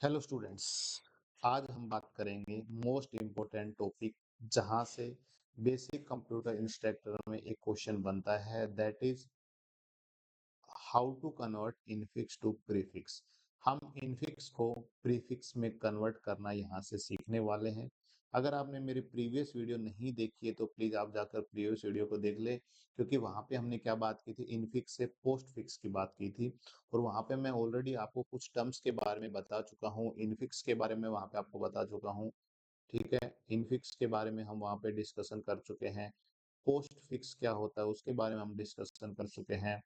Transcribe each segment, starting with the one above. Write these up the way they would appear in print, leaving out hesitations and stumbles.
Hello students. आज हम बात करेंगे मोस्ट इम्पोर्टेंट टॉपिक जहां से बेसिक कंप्यूटर इंस्ट्रक्टर में एक क्वेश्चन बनता है, that is how to convert infix to prefix. हम इनफिक्स को प्रीफिक्स में कन्वर्ट करना यहाँ से सीखने वाले हैं। अगर आपने मेरी प्रीवियस वीडियो नहीं देखी है तो प्लीज आप जाकर प्रीवियस वीडियो को देख ले, क्योंकि वहां पे हमने क्या बात की थी, इनफिक्स से पोस्ट फिक्स की बात की थी। और वहां पे मैं ऑलरेडी आपको कुछ टर्म्स के बारे में बता चुका हूँ, इनफिक्स के बारे में वहां पे आपको बता चुका हूँ। ठीक है, इनफिक्स के बारे में हम वहां पे डिस्कशन कर चुके हैं। पोस्ट फिक्स क्या होता है उसके बारे में हम डिस्कशन कर चुके हैं।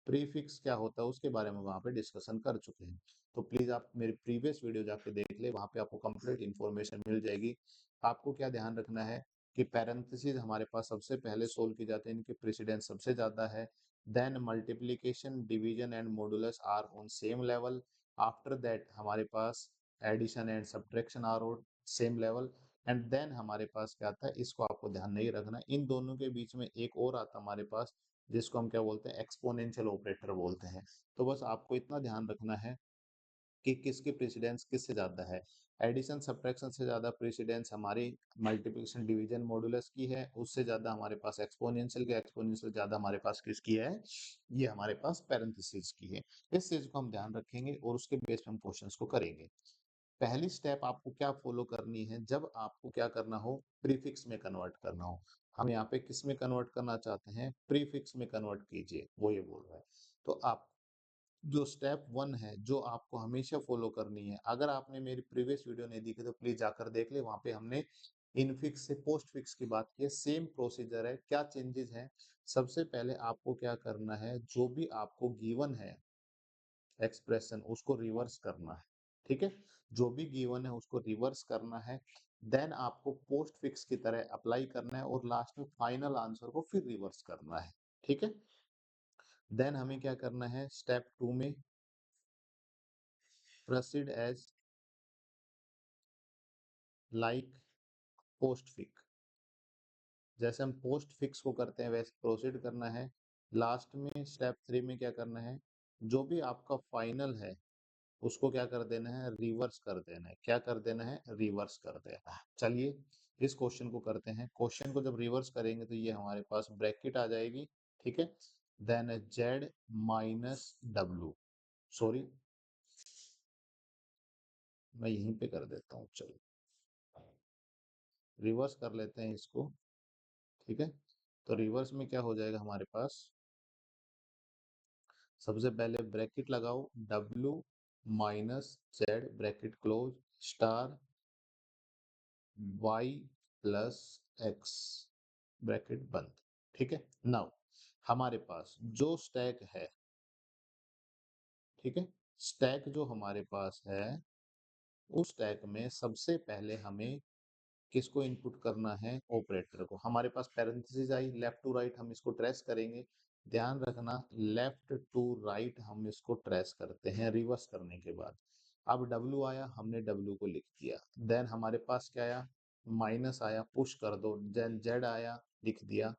प्रीफिक्स क्या होता है उसके बारे में वहां पे डिस्कशन कर चुके हैं। तो प्लीज आप मेरी प्रीवियस वीडियो जाके देख ले, वहां पे आपको कंप्लीट इन्फॉर्मेशन मिल जाएगी। आपको क्या ध्यान रखना है कि पैरेंथेसिस हमारे पास सबसे पहले सोल्व की जाते हैं, इनकी प्रेसिडेंस सबसे ज्यादा है। Then multiplication, division and modulus are on same level. After that हमारे पास addition and subtraction are on same level. And then हमारे पास क्या आता है, इसको आपको ध्यान नहीं रखना, इन दोनों के बीच में एक और आता है हमारे पास, जिसको हम क्या बोलते हैं, एक्सपोनेंशियल ऑपरेटर बोलते हैं। तो बस आपको इतना ध्यान रखना है कि किसकी प्रेसिडेंस किससे ज्यादा है। एडिशन सब्ट्रैक्शन से ज्यादा प्रेसिडेंस हमारी मल्टीप्लिकेशन डिवीजन मॉडुलस की है, उससे ज्यादा हमारे पास एक्सपोनेंशियल की, एक्सपोनेंशियल ज्यादा हमारे पास किसकी है, ये हमारे पास पैरेंथेसिस की है। इस चीज को हम ध्यान रखेंगे और उसके बेस पे हम क्वेश्चंस को करेंगे। पहली स्टेप आपको क्या फॉलो करनी है, जब आपको क्या करना हो, प्रीफिक्स में कन्वर्ट करना हो। हम यहाँ पे किस में कन्वर्ट करना चाहते हैं, प्रीफिक्स में कन्वर्ट कीजिए, वो ये बोल रहा है। तो आप जो स्टेप वन है, जो आपको हमेशा फॉलो करनी है, अगर आपने मेरी प्रीवियस वीडियो नहीं देखी तो प्लीज जाकर देख ले, वहां पे हमने इनफिक्स से पोस्ट फिक्स की बात की है। सेम प्रोसीजर है, क्या चेंजेस है, सबसे पहले आपको क्या करना है, जो भी आपको गिवन है एक्सप्रेशन, उसको रिवर्स करना है। ठीक है, जो भी गिवन है उसको रिवर्स करना है। देन आपको पोस्ट फिक्स की तरह अप्लाई करना है और लास्ट में फाइनल आंसर को फिर रिवर्स करना है। ठीक है, देन हमें क्या करना है, स्टेप टू में proceed as like postfix. जैसे हम पोस्ट फिक्स को करते हैं वैसे प्रोसीड करना है। लास्ट में स्टेप थ्री में क्या करना है, जो भी आपका फाइनल है उसको क्या कर देना है, रिवर्स कर देना है। क्या कर देना है, रिवर्स कर देना है। चलिए इस क्वेश्चन को करते हैं। क्वेश्चन को जब रिवर्स करेंगे तो ये हमारे पास ब्रैकेट आ जाएगी। ठीक है, देन जेड माइनस डब्ल्यू, सॉरी मैं यहीं पे कर देता हूँ, चलो रिवर्स कर लेते हैं इसको। ठीक है, तो रिवर्स में क्या हो जाएगा हमारे पास, सबसे पहले ब्रैकेट लगाओ, W minus Z bracket close, star y plus x bracket बंद। ठीक है, नाउ हमारे पास जो स्टैक है, ठीक है, स्टैक जो हमारे पास है, उस स्टैक में सबसे पहले हमें किसको इनपुट करना है, ऑपरेटर को। हमारे पास पैरेंथेसिस आई, लेफ्ट टू राइट हम इसको ट्रेस करेंगे। ध्यान रखना, लेफ्ट टू राइट हम इसको ट्रेस करते हैं रिवर्स करने के बाद। अब W आया, हमने W को लिख दिया। देन हमारे पास क्या आया, माइनस आया, पुश कर दो। देन Z आया, लिख दिया,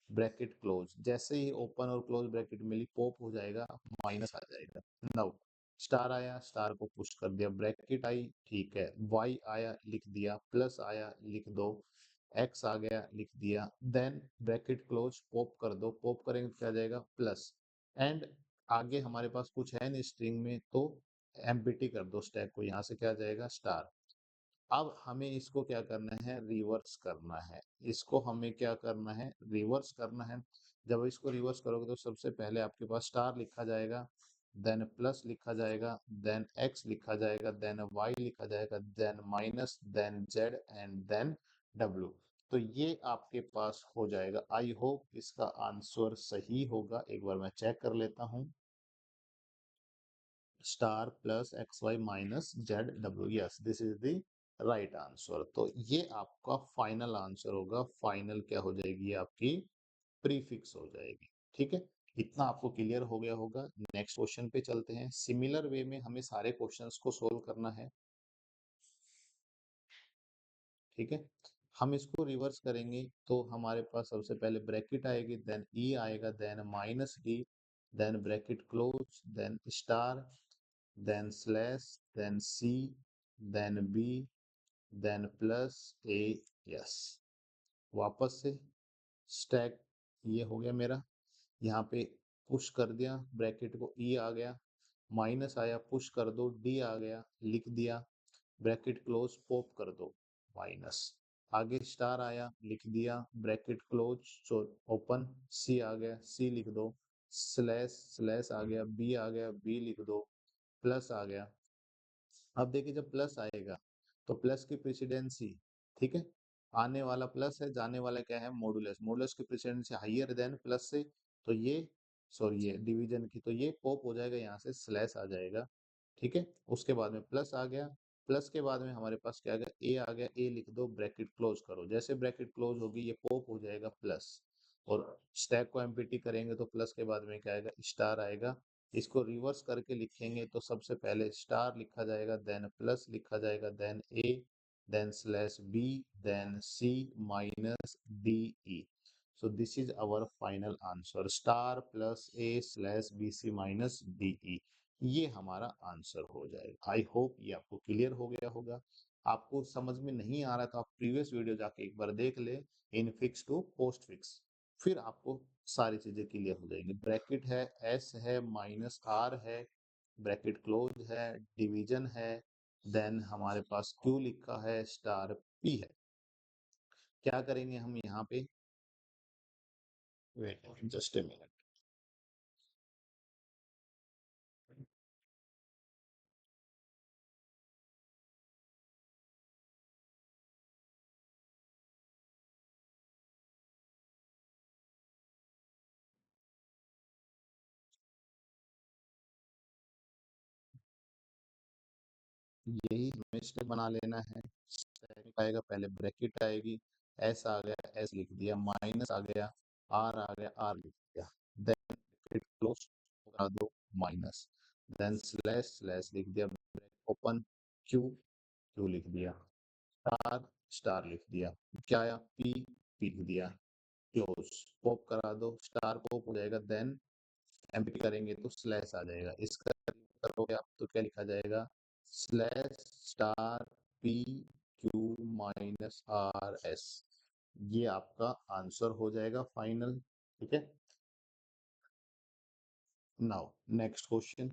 ब्रैकेट क्लोज। जैसे ही ओपन और क्लोज ब्रैकेट मिली, पॉप हो जाएगा, माइनस आ जाएगा। नाउ स्टार आया, स्टार को पुश कर दिया, ब्रैकेट आई, ठीक है, वाई आया लिख दिया, प्लस आया लिख दो, एक्स आ गया लिख दिया। देन ब्रैकेट क्लोज, पॉप कर दो, पॉप करेंगे तो क्या आ जाएगा, प्लस। एंड आगे हमारे पास कुछ है नहीं स्ट्रिंग में, तो एम्प्टी कर दो स्टैक को, यहाँ से क्या आ जाएगा, स्टार। अब हमें इसको क्या करना है, रिवर्स करना है। इसको हमें क्या करना है, रिवर्स करना है। जब इसको रिवर्स करोगे तो सबसे पहले आपके पास स्टार लिखा जाएगा, देन प्लस लिखा जाएगा, देन एक्स लिखा जाएगा, देन वाई लिखा जाएगा, then minus, then z and then डब्ल्यू। तो ये आपके पास हो जाएगा। आई होप इसका आंसर सही होगा, एक बार मैं चेक कर लेता हूँ। Star plus x y minus z डब्ल्यू, yes this is the right answer. तो ये आपका फाइनल आंसर होगा। फाइनल क्या हो जाएगी, आपकी प्रीफिक्स हो जाएगी। ठीक है, इतना आपको क्लियर हो गया होगा। नेक्स्ट क्वेश्चन पे चलते हैं। सिमिलर वे में हमें सारे क्वेश्चंस को सोल्व करना है। ठीक है, हम इसको रिवर्स करेंगे तो हमारे पास सबसे पहले ब्रैकेट आएगी, देन ई आएगा, then minus D, then bracket close, then star, then slash, then C, then B, then plus A, yes. वापस से स्टैक ये हो गया मेरा, यहाँ पे पुश कर दिया ब्रैकेट को, ई आ गया, माइनस आया, पुश कर दो, डी आ गया, लिख दिया, ब्रैकेट क्लोज, पॉप कर दो, माइनस। आगे स्टार आया, लिख दिया, ब्रैकेट क्लोज, ओपन, सी आ गया, सी लिख दो, स्लैश स्लैश आ गया, बी आ गया, बी लिख दो, प्लस आ गया। अब देखिए जब प्लस आएगा तो प्लस की प्रेसिडेंसी, ठीक है, आने वाला प्लस है, जाने वाला क्या है, मॉडुलस, मॉडुलस की प्रेसिडेंसी हाइयर देन प्लस से, तो ये सॉरी ये डिवीजन की, तो ये पॉप हो जाएगा, यहाँ से स्लैश आ जाएगा, ठीक है। उसके बाद में प्लस आ गया, प्लस के बाद में हमारे पास क्या आ गया, ए आ गया, ए लिख दो, ब्रैकेट क्लोज करो, जैसे ब्रैकेट क्लोज होगी ये पॉप हो जाएगा प्लस, और स्टैक को एम्प्टी करेंगे तो प्लस के बाद में क्या आएगा, स्टार आएगा। इसको रिवर्स करके लिखेंगे तो सबसे पहले स्टार लिखा जाएगा, देन प्लस लिखा जाएगा, then a, then slash b, then c, minus d e. So this is our final answer, star plus a slash b c minus d e, ये हमारा आंसर हो जाएगा। आई होप ये आपको क्लियर हो गया होगा। आपको समझ में नहीं आ रहा तो आप प्रीवियस वीडियो जाके एक बार देख ले, infix to postfix, फिर आपको सारी चीजें क्लियर हो जाएंगी। ब्रैकेट है, एस है, माइनस आर है, ब्रैकेट क्लोज है, डिवीजन है, देन हमारे पास क्यू लिखा है, स्टार पी है। क्या करेंगे हम यहाँ पे, वेट जस्ट ए मिनट, यही हमें स्टेप बना लेना है। स्टैक आएगा, पहले ब्रैकेट आएगी, एस आ गया, एस लिख दिया, माइनस आ गया, आर आ गया, आर लिख दिया, देन ब्रैकेट क्लोज करा दो, माइनस, देन स्लैश स्लैश लिख दिया, ओपन, क्यू, क्यू लिख दिया, स्टार, स्टार लिख दिया, क्या आया, पी, पी लिख दिया, क्लोज, पॉप करा दो, स्टार पॉप हो जाएगा, देन एम्प्टी करेंगे तो स्लैश आ जाएगा, इसका करोगे आप तो क्या लिखा जाएगा, slash star P Q minus r S, ये आपका आंसर हो जाएगा फाइनल, ठीक है। Now next question,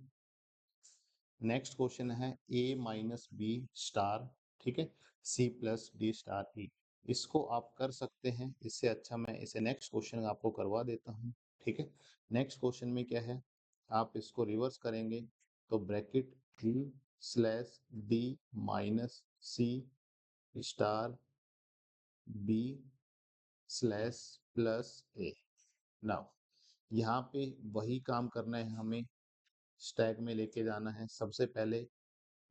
next question है a माइनस बी स्टार, ठीक है, c प्लस डी स्टार ई। इसको आप कर सकते हैं, इससे अच्छा मैं इसे नेक्स्ट क्वेश्चन आपको करवा देता हूँ, ठीक है। नेक्स्ट क्वेश्चन में क्या है, आप इसको रिवर्स करेंगे तो bracket e slash D minus C star B slash plus A. Now यहाँ पे वही काम करना है हमें, स्टैक में लेके जाना है। सबसे पहले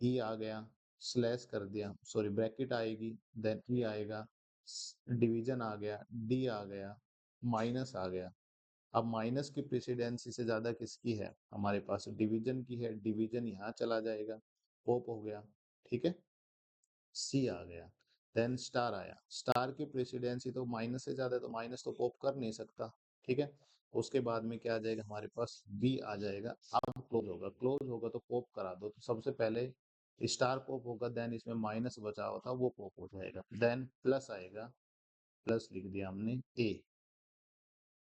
ई आ गया, स्लैश कर दिया, सॉरी ब्रैकेट आएगी, देन ई आएगा, डिवीजन आ गया, डी आ गया, माइनस आ गया। अब माइनस की प्रेसिडेंसी से ज्यादा किसकी है, हमारे पास डिवीजन की है, डिवीजन यहाँ चला जाएगा, पॉप हो गया, ठीक है, सी आ गया, देन स्टार आया, स्टार की प्रेसिडेंसी तो माइनस से ज्यादा है, तो माइनस तो पॉप कर नहीं सकता, ठीक है। उसके बाद में क्या आ जाएगा, हमारे पास बी आ जाएगा। अब क्लोज होगा, क्लोज होगा तो पॉप करा दो, तो सबसे पहले स्टार पॉप होगा, देन इसमें माइनस बचा हुआ था वो पॉप हो जाएगा, देन प्लस आएगा, प्लस लिख दिया हमने, ए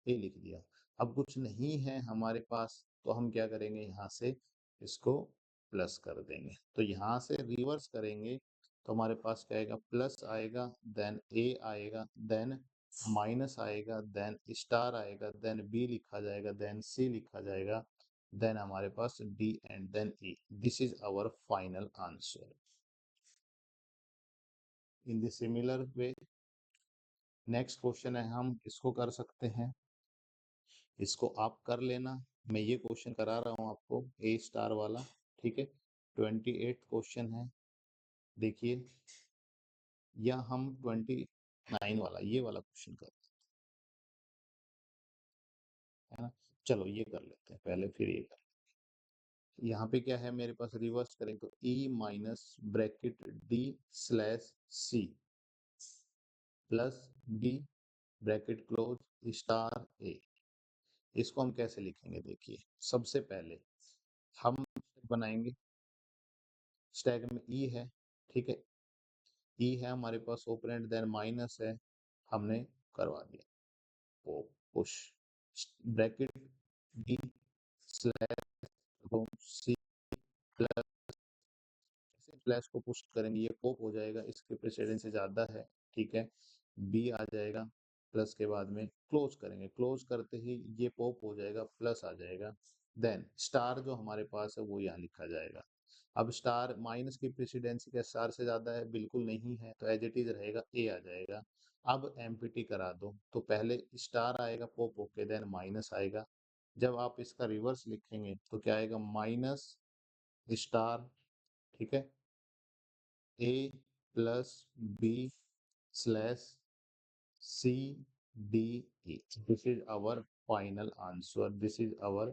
लिख दिया। अब कुछ नहीं है हमारे पास तो हम क्या करेंगे, यहाँ से इसको प्लस कर देंगे, तो यहाँ से रिवर्स करेंगे तो हमारे पास क्या आएगा, प्लस आएगा, देन ए आएगा, देन माइनस आएगा, देन स्टार आएगा, देन बी लिखा जाएगा, देन सी लिखा जाएगा, देन हमारे पास D and then E. This is our final answer. In the similar way next question है, हम इसको कर सकते हैं, इसको आप कर लेना, मैं ये क्वेश्चन करा रहा हूँ आपको ए स्टार वाला, ठीक है। 28 क्वेश्चन है, देखिए, या हम 29 वाला ये वाला क्वेश्चन कर, है ना, चलो ये कर लेते हैं पहले, फिर ये कर, यहाँ पे क्या है मेरे पास, रिवर्स करें तो E minus bracket D slash C plus D bracket close star A. इसको हम कैसे लिखेंगे, देखिए सबसे पहले हम बनाएंगे, स्टैक में ई है, ठीक है। ई है हमारे पास ऑपरेंड, देन माइनस है, हमने करवा दिया वो पुश ब्रैकेट बी स्लैश सी प्लस, फ्लैश को पुश करेंगे ये पॉप हो जाएगा, इसके प्रेसिडेंस से ज्यादा है, ठीक है। बी आ जाएगा, प्लस के बाद में क्लोज करेंगे, क्लोज करते ही ये पॉप हो जाएगा, प्लस आ जाएगा, देन स्टार जो हमारे पास है वो यहाँ लिखा जाएगा। अब स्टार माइनस की प्रेसिडेंसी क्या स्टार से ज्यादा है? बिल्कुल नहीं है, तो एज इट इज रहेगा, ए आ जाएगा। अब एम्प्टी करा दो, तो पहले स्टार आएगा पॉप होके, देन माइनस आएगा। जब आप इसका रिवर्स लिखेंगे तो क्या आएगा? माइनस स्टार, ठीक है, A plus B slash C D E. This is our final answer, this is our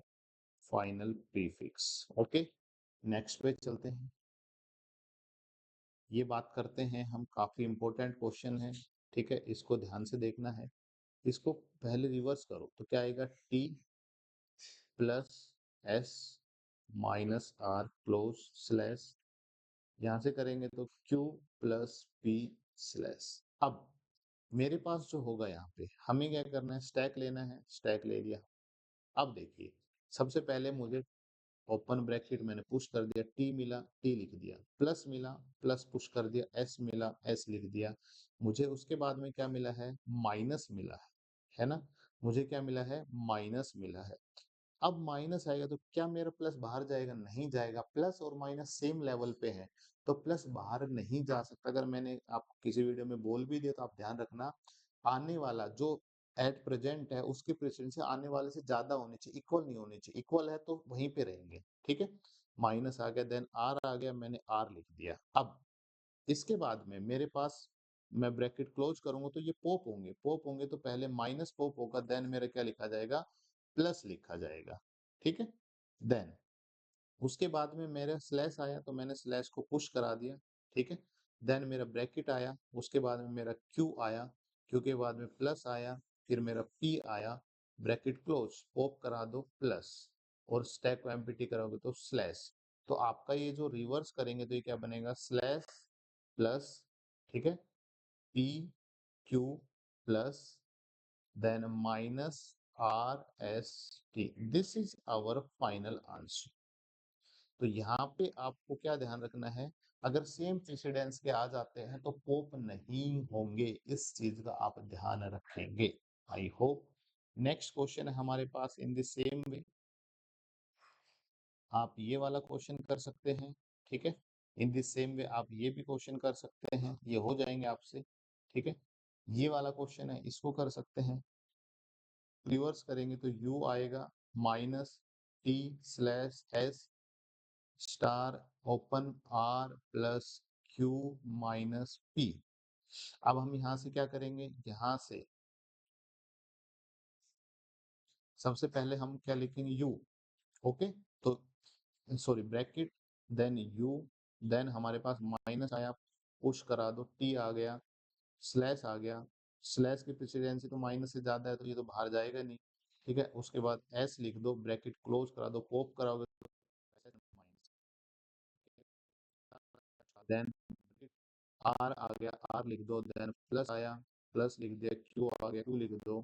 final prefix. Okay, next पे चलते हैं। ये बात करते हैं हम, काफी इंपॉर्टेंट क्वेश्चन है, ठीक है, इसको ध्यान से देखना है। इसको पहले रिवर्स करो तो क्या आएगा? T plus s minus r close slash, यहां से करेंगे तो Q प्लस पी स्लैश। अब मेरे पास जो होगा यहाँ पे हमें क्या करना है? स्टैक लेना है, स्टैक ले लिया। अब देखिए, सबसे पहले मुझे ओपन ब्रैकेट मैंने पुश कर दिया, टी मिला, टी लिख दिया, प्लस मिला, प्लस पुश कर दिया, एस मिला, एस लिख दिया। मुझे उसके बाद में क्या मिला है? माइनस मिला है ना? मुझे क्या मिला है? माइनस मिला है। अब माइनस आएगा तो क्या मेरा प्लस बाहर जाएगा? नहीं जाएगा, प्लस और माइनस सेम लेवल पे है, तो प्लस बाहर नहीं जा सकता। अगर मैंने आपको किसी वीडियो में बोल भी दिया तो आप ध्यान रखना, आने वाला जो एट प्रेजेंट है उसकी प्रेसिडेंस आने वाले से ज्यादा होनी चाहिए, इक्वल नहीं होनी चाहिए। इक्वल है तो वहीं पे रहेंगे, ठीक है। माइनस आ गया, देन आर आ गया, मैंने आर लिख दिया। अब इसके बाद में मेरे पास, मैं ब्रैकेट क्लोज करूंगा तो ये पोप होंगे, पोप होंगे तो पहले माइनस पोप होगा, देन मेरा क्या लिखा जाएगा? प्लस लिखा जाएगा, ठीक है। देन उसके बाद में मेरा स्लैश आया तो मैंने स्लैश को पुश करा दिया, ठीक है। देन मेरा ब्रैकेट आया, उसके बाद में मेरा क्यू आया, क्यू के बाद में प्लस आया, फिर मेरा पी आया, ब्रैकेट क्लोज, पोप करा दो प्लस, और स्टैक को एम्प्टी कराओगे तो स्लैश। तो आपका ये जो रिवर्स करेंगे तो ये क्या बनेगा? स्लैश प्लस, ठीक है, p q plus, then minus r s t. This is our final answer. तो यहाँ पे आपको क्या ध्यान रखना है? अगर सेम प्रेसिडेंस के आ जाते हैं तो पोप नहीं होंगे, इस चीज का आप ध्यान रखेंगे। I hope. नेक्स्ट क्वेश्चन है हमारे पास इन द सेम वे, आप ये वाला क्वेश्चन कर सकते हैं, ठीक है। इन द सेम वे आप ये भी क्वेश्चन कर सकते हैं, ये हो जाएंगे आपसे, ठीक है। ये वाला क्वेश्चन है, इसको कर सकते हैं। रिवर्स करेंगे तो u आएगा minus t slash s star open r plus q minus p. अब हम यहां से क्या करेंगे? यहां से सबसे पहले हम क्या लिखेंगे? u, okay. तो sorry bracket, then u, then हमारे पास माइनस आया, पुश करा दो, t आ गया, स्लैश आ गया, स्लैश की प्रेसिडेंसी तो माइनस से ज्यादा है तो ये तो बाहर जाएगा नहीं, ठीक है। उसके बाद s लिख दो, ब्रैकेट क्लोज करा दो, पॉप कराओगे, देन आर आ गया, आर लिख दो, देन प्लस आया, प्लस लिख दिया, क्यू आ गया, क्यू लिख दो,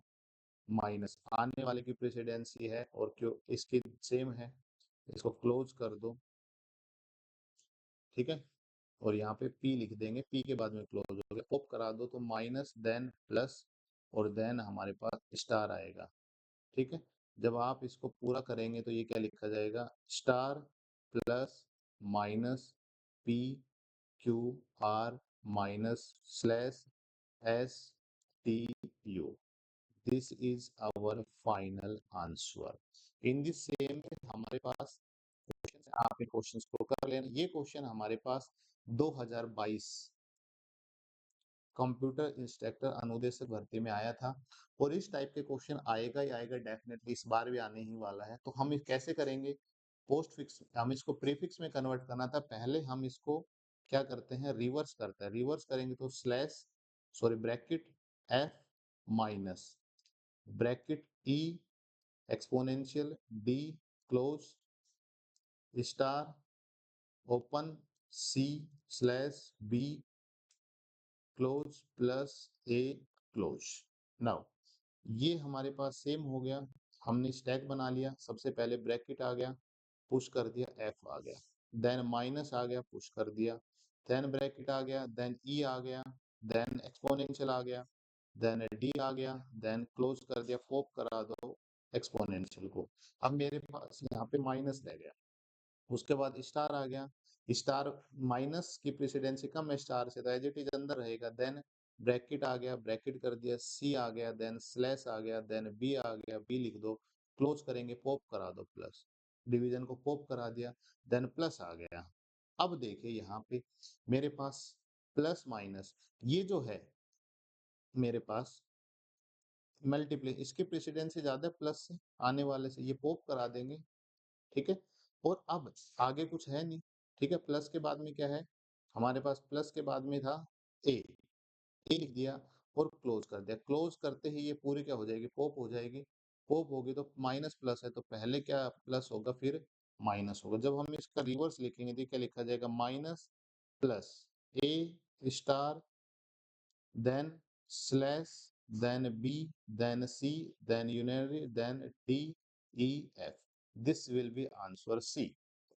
माइनस आने वाले की प्रेसिडेंसी है और क्यू इसकी सेम है, इसको क्लोज कर दो, ठीक है। और यहाँ पे p लिख देंगे, p के बाद में क्लोज हो गया, पॉप करा दो तो माइनस देन प्लस, और देन हमारे पास स्टार आएगा, ठीक है। जब आप इसको पूरा करेंगे तो ये क्या लिखा जाएगा? Star plus minus p q r minus slash s t u. This is our final answer. In this same हमारे पास क्वेश्चन, आप इन क्वेश्चंस को कर लेना। ये क्वेश्चन हमारे पास 2022 कंप्यूटर इंस्ट्रक्टर अनुदेशक भर्ती में आया था, और इस टाइप के क्वेश्चन आएगा ही आएगा डेफिनेटली, इस बार भी आने ही वाला है। तो हम कैसे करेंगे? पोस्ट फिक्स, हम इसको प्रीफिक्स में कन्वर्ट करना था, पहले हम इसको क्या करते हैं? रिवर्स करते हैं। रिवर्स करेंगे तो slash, sorry bracket F minus bracket E exponential D close star open C slash B close plus A close. Now ये हमारे पास सेम हो गया। हमने स्टैक बना लिया। सबसे पहले ब्रैकेट आ गया, पुश कर दिया, F आ गया, देन माइनस आ गया, पुश कर दिया, देन ब्रैकेट आ गया, देन E आ गया, देन एक्सपोनेंशियल आ गया, देन D आ गया, देन क्लोज कर दिया, पॉप करा दो एक्सपोनेंशियल को। अब मेरे पास यहाँ पे माइनस रह गया। उसके बाद स्टार आ गया। स्टार माइनस की प्रेसिडेंसी कम है स्टार से, तो एज इट इज अंदर रहेगा। देन ब्रैकेट आ गया, ब्रैकेट कर दिया, सी आ गया, देन स्लैश आ गया, देन बी आ गया, बी लिख दो, क्लोज करेंगे, पॉप करा दो प्लस, डिवीजन को पॉप करा दिया, देन प्लस आ गया। अब देखिए यहाँ पे मेरे पास प्लस माइनस, ये जो है मेरे पास मल्टीप्लाई, इसकी प्रेसिडेंसी ज्यादा प्लस से आने वाले से, ये पॉप करा देंगे। ठीक है, और अब आगे कुछ है नहीं। ठीक है, प्लस के बाद में क्या है हमारे पास, प्लस के बाद में था ए, ए लिख दिया और क्लोज कर दिया। क्लोज करते ही ये पूरी क्या हो जाएगी, पॉप हो जाएगी। पॉप होगी तो माइनस प्लस है तो पहले क्या प्लस होगा, फिर माइनस होगा। जब हम इसका रिवर्स लिखेंगे तो क्या लिखा जाएगा, minus plus A star, then slash, then B, then C, then unary, then D, E, F. This will be answer C.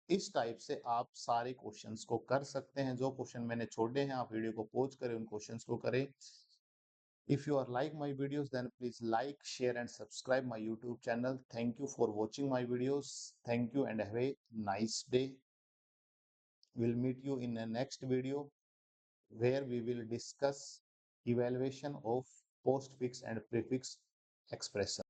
इस टाइप से आप सारे क्वेश्चंस को कर सकते हैं। जो क्वेश्चन मैंने छोड़े हैं आप वीडियो को पॉज करें, उन क्वेश्चंस को करें। If you are like my videos, then please like, share and subscribe my YouTube channel. Thank you for watching my videos. Thank you and have a nice day. We'll meet you in the next video where we will discuss evaluation of postfix and prefix expression.